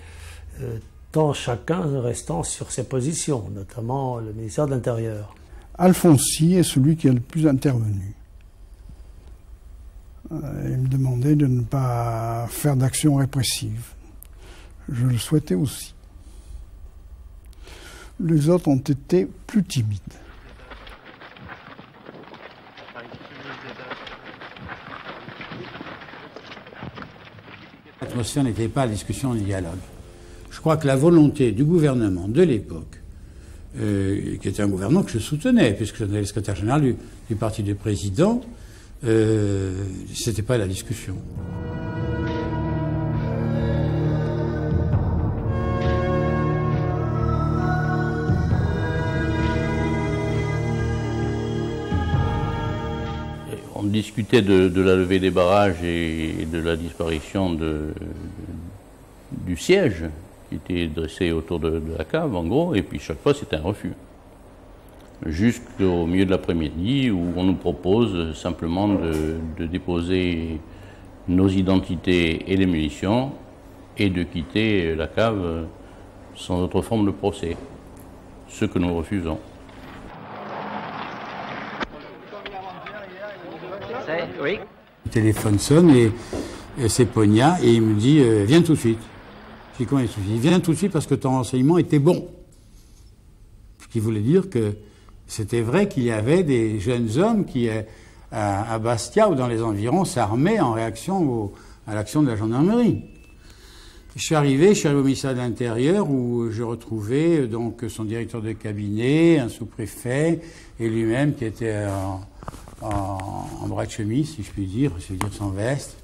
tant chacun restant sur ses positions, notamment le ministère de l'Intérieur. Alfonsi est celui qui est le plus intervenu. Il me demandait de ne pas faire d'action répressive. Je le souhaitais aussi. Les autres ont été plus timides. L'atmosphère n'était pas la discussion, le dialogue. Je crois que la volonté du gouvernement de l'époque, qui était un gouvernement que je soutenais, puisque j'étais le secrétaire général du parti du président, c'était pas la discussion. On discutait de la levée des barrages et de la disparition du siège qui était dressé autour de la cave, en gros, et puis chaque fois c'était un refus. Jusqu'au milieu de l'après-midi où on nous propose simplement de déposer nos identités et les munitions et de quitter la cave sans autre forme de procès, ce que nous refusons. Oui. Le téléphone sonne et c'est Pognat et il me dit viens tout de suite. Je dis comment il dit viens tout de suite parce que ton renseignement était bon. Ce qui voulait dire que c'était vrai qu'il y avait des jeunes hommes qui, à Bastia ou dans les environs, s'armaient en réaction à l'action de la gendarmerie. Je suis arrivé au ministère de l'Intérieur où je retrouvais donc son directeur de cabinet, un sous-préfet et lui-même qui était en bras de chemise, si je puis dire, c'est-à-dire sans veste.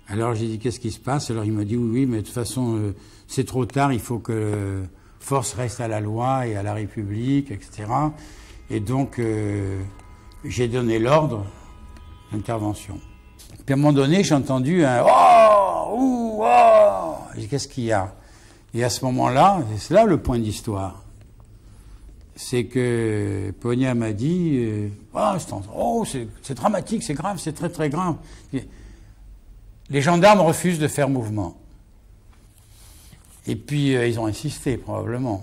Alors j'ai dit qu'est-ce qui se passe? Alors il m'a dit oui, mais de toute façon c'est trop tard, il faut que force reste à la loi et à la République, etc. Et donc j'ai donné l'ordre d'intervention. Puis à un moment donné, j'ai entendu un « Oh ! Ouh! Oh !» J'ai dit « Qu'est-ce qu'il y a ?» Et à ce moment-là, c'est là le point d'histoire. C'est que Pognat m'a dit « Oh, c'est dramatique, c'est grave, c'est très très grave. » Les gendarmes refusent de faire mouvement. Et puis ils ont insisté probablement.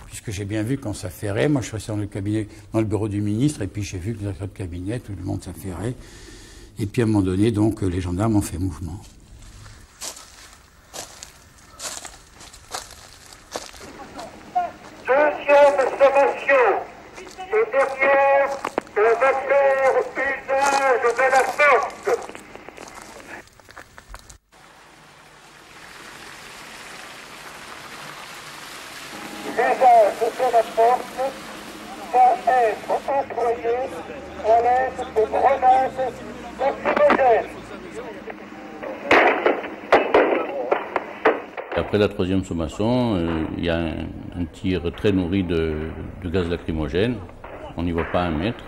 Puisque j'ai bien vu qu'on s'affairait. Moi, je suis resté dans le cabinet, dans le bureau du ministre, et puis j'ai vu que le directeur de cabinet, tout le monde s'affairait. Et puis à un moment donné, donc, les gendarmes ont fait mouvement. Deuxième sommation. Et derrière, on va faire usage de la force. L'usage de la force va être employé à l'aide de grenades lacrymogènes. Après la troisième sommation, il y a un tir très nourri de gaz lacrymogène. On n'y voit pas 1 mètre.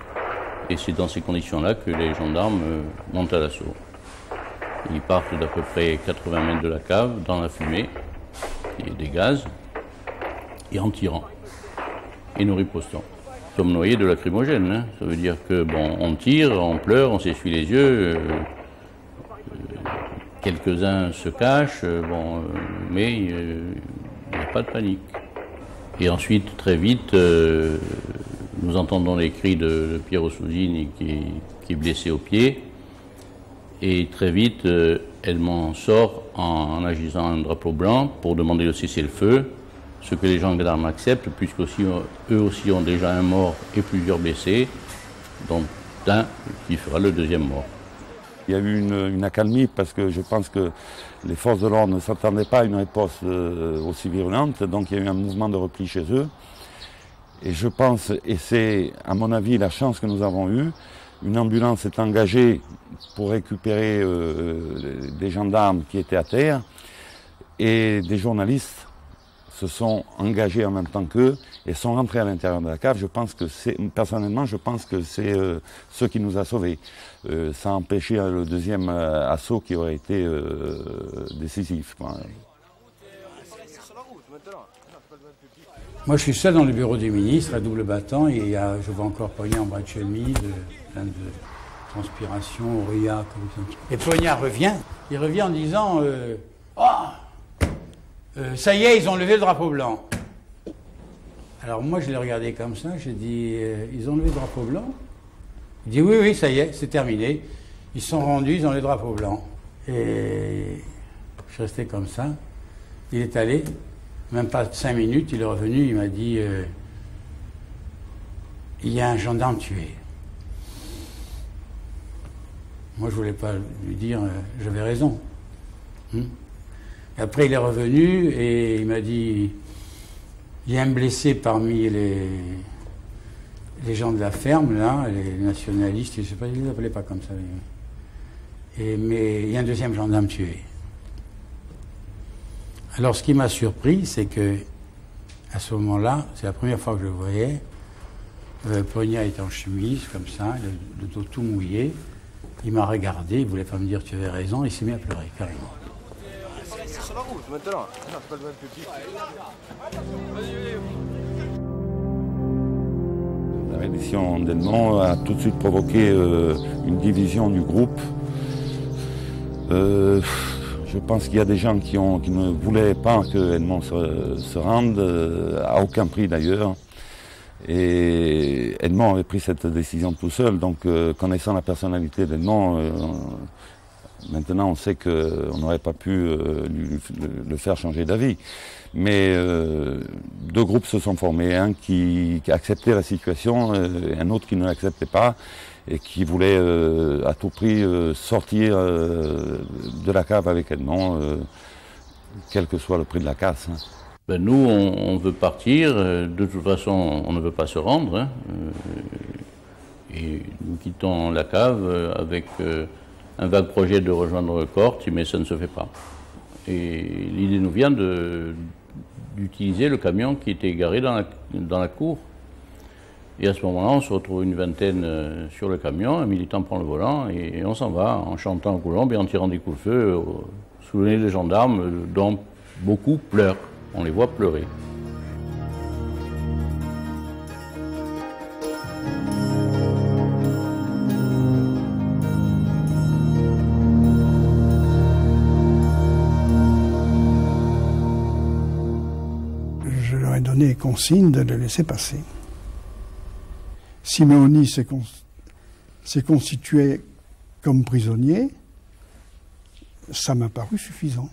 Et c'est dans ces conditions-là que les gendarmes montent à l'assaut. Ils partent d'à peu près 80 mètres de la cave, dans la fumée et des gaz, et en tirant. Et nous ripostons. Nous sommes noyés de lacrymogène. Hein. Ça veut dire que bon, on tire, on pleure, on s'essuie les yeux. Quelques-uns se cachent, mais il n'y a pas de panique. Et ensuite, très vite, nous entendons les cris de Piero Susini qui est blessé au pied. Et très vite, elle m'en sort en agissant un drapeau blanc pour demander le cessez-le-feu, ce que les gendarmes acceptent, puisqu'eux aussi ont déjà un mort et plusieurs blessés, dont un qui fera le deuxième mort. Il y a eu une accalmie parce que je pense que les forces de l'ordre ne s'attendaient pas à une réponse aussi virulente, donc il y a eu un mouvement de repli chez eux. Et je pense, et c'est à mon avis la chance que nous avons eue, une ambulance est engagée pour récupérer des gendarmes qui étaient à terre et des journalistes se sont engagés en même temps qu'eux et sont rentrés à l'intérieur de la cave. Personnellement, je pense que c'est ce qui nous a sauvés. Ça a empêché le deuxième assaut qui aurait été décisif. Quoi. Moi, je suis seul dans le bureau du ministre, à double battant, et je vois encore Pognat en bras de chemise, plein de transpiration, Auria, comme ça. Et Pognat revient, il revient en disant ça y est, ils ont levé le drapeau blanc. Alors moi, je l'ai regardé comme ça, j'ai dit ils ont levé le drapeau blanc? Il dit oui, ça y est, c'est terminé. Ils sont rendus, ils ont le drapeau blanc. Et je suis resté comme ça. Il est allé, même pas 5 minutes, il est revenu, il m'a dit il y a un gendarme tué. Moi, je voulais pas lui dire j'avais raison. Et après, il est revenu et il m'a dit il y a un blessé parmi les gens de la ferme, là, les nationalistes, je ne sais pas, ils ne les appelaient pas comme ça. Mais il y a un deuxième gendarme tué. Alors, ce qui m'a surpris, c'est que à ce moment-là, c'est la première fois que je le voyais, Pognat était en chemise, comme ça, le dos tout mouillé. Il m'a regardé, il ne voulait pas me dire tu avais raison, il s'est mis à pleurer, carrément. La reddition d'Edmond a tout de suite provoqué une division du groupe. Je pense qu'il y a des gens qui ne voulaient pas que Edmond se rende, à aucun prix d'ailleurs. Et Edmond avait pris cette décision tout seul, donc connaissant la personnalité d'Edmond, maintenant on sait qu'on n'aurait pas pu le faire changer d'avis. Mais deux groupes se sont formés, un qui acceptait la situation et un autre qui ne l'acceptait pas et qui voulait à tout prix sortir de la cave avec Edmond, quel que soit le prix de la casse. Hein. Ben nous, on veut partir, de toute façon on ne veut pas se rendre, hein, et nous quittons la cave avec un vague projet de rejoindre Corte, mais ça ne se fait pas. Et l'idée nous vient d'utiliser le camion qui était garé dans la cour. Et à ce moment-là, on se retrouve une vingtaine sur le camion, un militant prend le volant et on s'en va en chantant aux colombes et en tirant des coups de feu sous le nez des gendarmes, dont beaucoup pleurent. On les voit pleurer. Je leur ai donné consigne de le laisser passer. Simeoni s'est constitué comme prisonnier, ça m'a paru suffisant.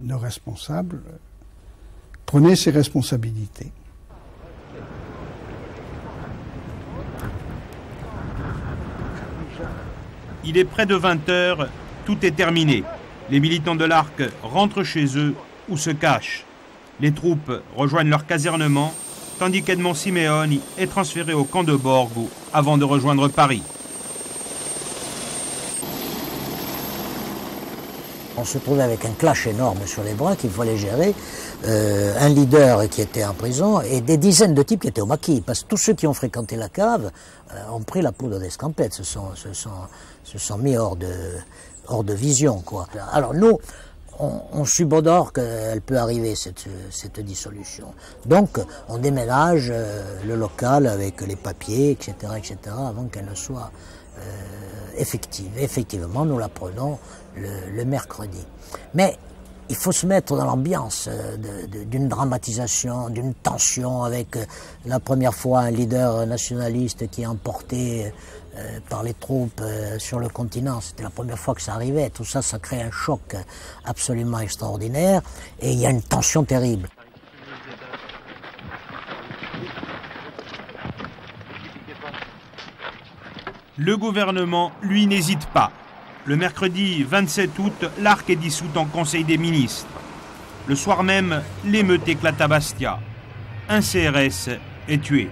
Le responsable prenait ses responsabilités. Il est près de 20 heures, tout est terminé. Les militants de l'Arc rentrent chez eux ou se cachent. Les troupes rejoignent leur casernement, tandis qu'Edmond Simeoni est transféré au camp de Borgo avant de rejoindre Paris. On se trouvait avec un clash énorme sur les bras qu'il fallait gérer, un leader qui était en prison et des dizaines de types qui étaient au maquis. Parce que tous ceux qui ont fréquenté la cave ont pris la poudre d'escampette, se sont mis hors de vision, quoi. Alors nous, on subodore qu'elle peut arriver, cette dissolution. Donc on déménage le local avec les papiers, etc., avant qu'elle ne soit effective. Effectivement, nous la prenons le mercredi. Mais il faut se mettre dans l'ambiance d'une dramatisation, d'une tension avec la première fois un leader nationaliste qui est emporté par les troupes sur le continent. C'était la première fois que ça arrivait. Tout ça, ça crée un choc absolument extraordinaire et il y a une tension terrible. Le gouvernement, lui, n'hésite pas. Le mercredi 27 août, l'Arc est dissout en Conseil des ministres. Le soir même, l'émeute éclate à Bastia. Un CRS est tué.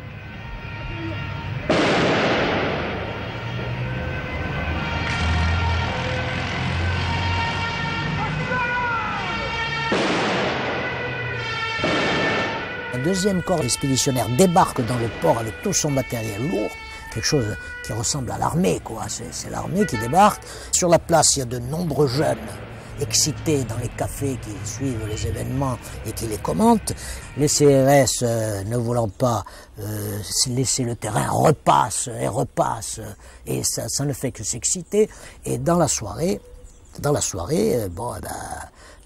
Un deuxième corps expéditionnaire débarque dans le port avec tout son matériel lourd. Quelque chose qui ressemble à l'armée, quoi. C'est l'armée qui débarque. Sur la place, il y a de nombreux jeunes excités dans les cafés qui suivent les événements et qui les commentent. Les CRS, ne voulant pas laisser le terrain, repassent et ça ne fait que s'exciter. Et dans la soirée,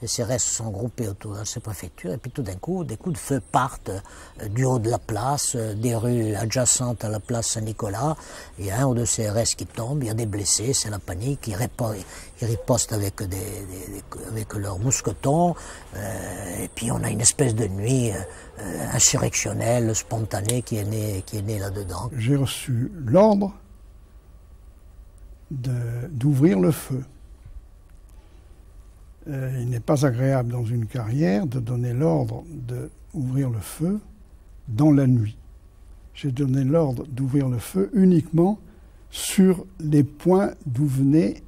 les CRS sont groupés autour de ces préfectures et puis tout d'un coup, des coups de feu partent du haut de la place, des rues adjacentes à la place Saint-Nicolas. Il y a un ou deux CRS qui tombent, il y a des blessés, c'est la panique, ils ripostent avec leurs mousquetons et puis on a une espèce de nuit insurrectionnelle, spontanée qui est née là-dedans. J'ai reçu l'ordre d'ouvrir le feu. Il n'est pas agréable dans une carrière de donner l'ordre d'ouvrir le feu dans la nuit. J'ai donné l'ordre d'ouvrir le feu uniquement sur les points d'où venaient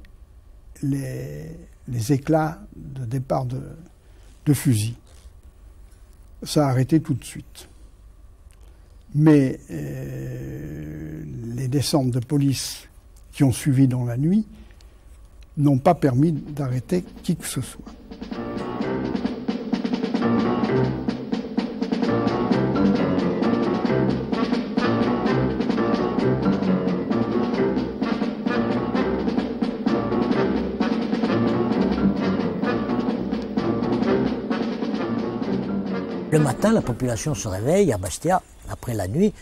les éclats de départ de fusil. Ça a arrêté tout de suite. Mais les descentes de police qui ont suivi dans la nuit n'ont pas permis d'arrêter qui que ce soit. Le Le matin, la population se réveille à Bastia, après la nuit,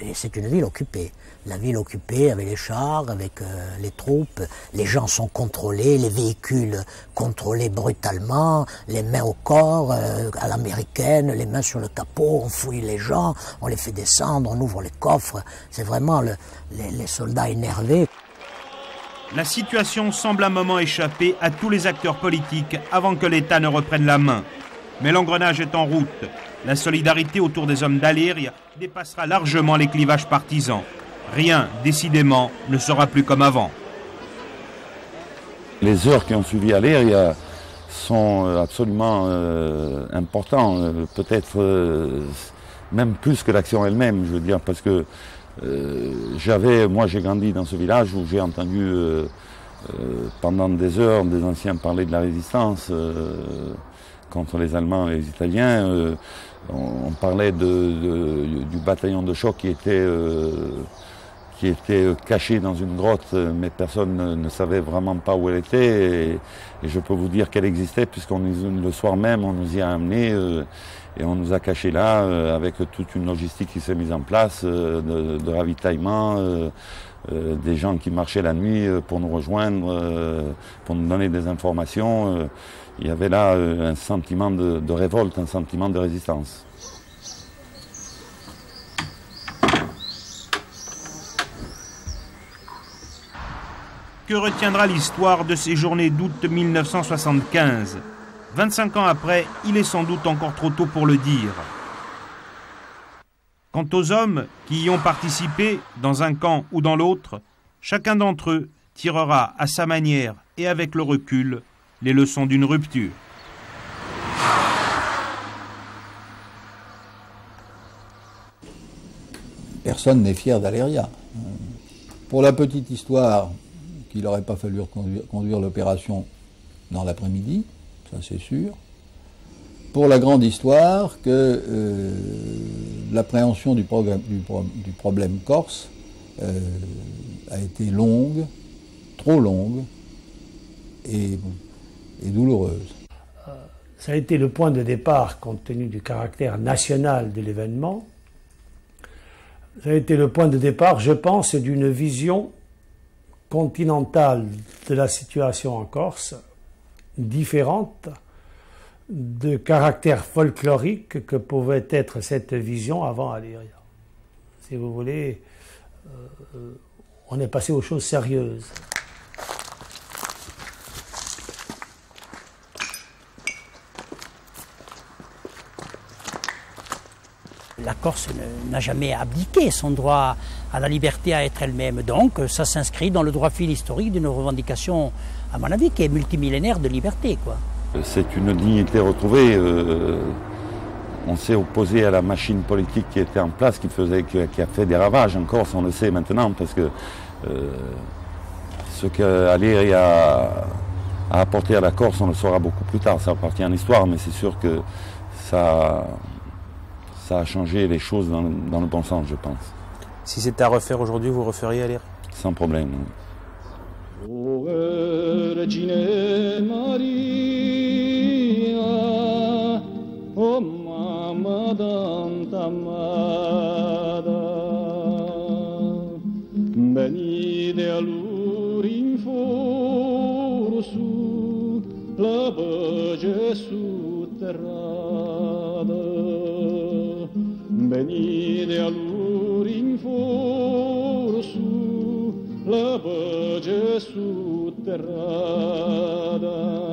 et c'est une ville occupée. La ville occupée avec les chars, avec les troupes, les gens sont contrôlés, les véhicules contrôlés brutalement, les mains au corps, à l'américaine, les mains sur le capot, on fouille les gens, on les fait descendre, on ouvre les coffres. C'est vraiment les soldats énervés. La situation semble un moment échapper à tous les acteurs politiques avant que l'État ne reprenne la main. Mais l'engrenage est en route. La solidarité autour des hommes d'Aléria dépassera largement les clivages partisans. Rien, décidément, ne sera plus comme avant. Les heures qui ont suivi Aléria sont absolument importantes, peut-être même plus que l'action elle-même, je veux dire, parce que moi j'ai grandi dans ce village où j'ai entendu pendant des heures des anciens parler de la résistance contre les Allemands et les Italiens. On parlait du bataillon de choc qui était cachée dans une grotte, mais personne ne savait vraiment pas où elle était. Et je peux vous dire qu'elle existait, le soir même, on nous y a amenés et on nous a cachés là, avec toute une logistique qui s'est mise en place, de ravitaillement, des gens qui marchaient la nuit pour nous rejoindre, pour nous donner des informations. Il y avait là un sentiment de révolte, un sentiment de résistance. Que retiendra l'histoire de ces journées d'août 1975 ? 25 ans après, il est sans doute encore trop tôt pour le dire. Quant aux hommes qui y ont participé, dans un camp ou dans l'autre, chacun d'entre eux tirera à sa manière et avec le recul les leçons d'une rupture. Personne n'est fier d'Aléria. Pour la petite histoire, qu'il n'aurait pas fallu conduire l'opération dans l'après-midi, ça c'est sûr. Pour la grande histoire, que l'appréhension du problème corse a été longue, trop longue et douloureuse. Ça a été le point de départ, compte tenu du caractère national de l'événement. Ça a été le point de départ, je pense, d'une vision continentale de la situation en Corse, différente de caractère folklorique que pouvait être cette vision avant Aléria. Si vous voulez, on est passé aux choses sérieuses. La Corse n'a jamais abdiqué son droit à la liberté à être elle-même. Donc ça s'inscrit dans le droit fil historique d'une revendication, à mon avis, qui est multimillénaire de liberté, quoi. C'est une dignité retrouvée. On s'est opposé à la machine politique qui était en place, qui a fait des ravages en Corse, on le sait maintenant, parce que ce qu'Aléria a apporté à la Corse, on le saura beaucoup plus tard, ça appartient à l'histoire, mais c'est sûr que ça a changé les choses dans le bon sens, je pense. Si c'était à refaire aujourd'hui, vous referiez Aléria ? Sans problème. O Vergine Maria, o Mamma d'Antamada, venite a l'urinforo su la voce sotterrata, venite a l'urinforo su la voce sotterrata.